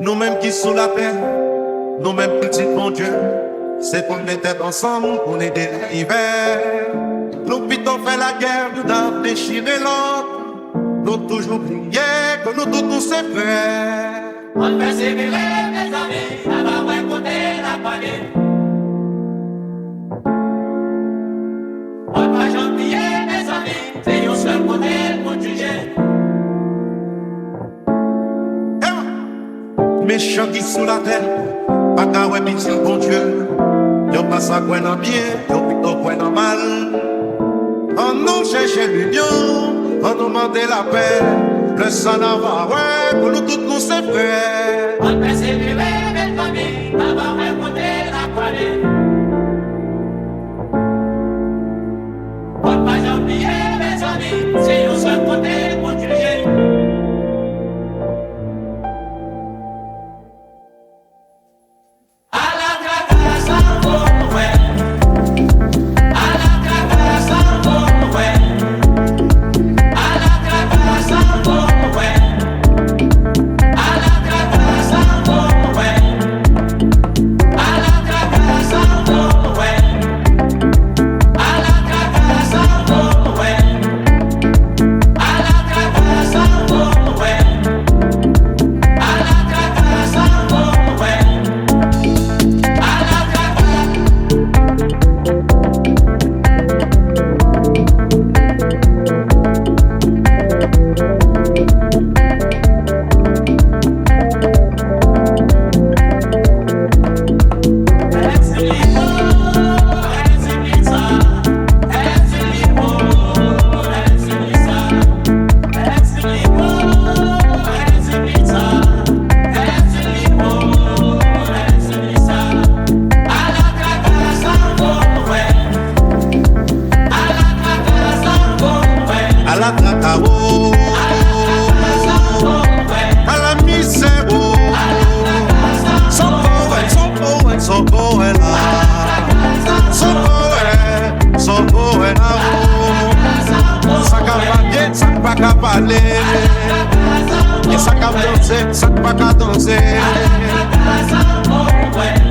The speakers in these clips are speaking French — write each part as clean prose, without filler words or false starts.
Nous-mêmes qui sous la terre, nous-mêmes petits bon Dieu, c'est pour mettre tête ensemble pour aider l'hiver. Nous pitons fait la guerre, nous avons déchiré l'autre. Nous toujours prier que nous tous nous sommes frères. On persévérer mes amis, à va récolter la palette. On va gentil mes amis, c'est un seul côté pour juger. Méchants qui sous la terre, pas qu'à ouais petit bon Dieu. Y'a pas ça quoi dans bien, y'a plutôt quoi dans mal. On nous cherche l'union, on nous demande la paix. Le sang va ouais, pour nous tous nous c'est frères. On persévérer mes amis, à va récolter la palette. On va gentil mes amis, c'est un seul côté pour juger.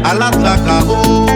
À la tracao.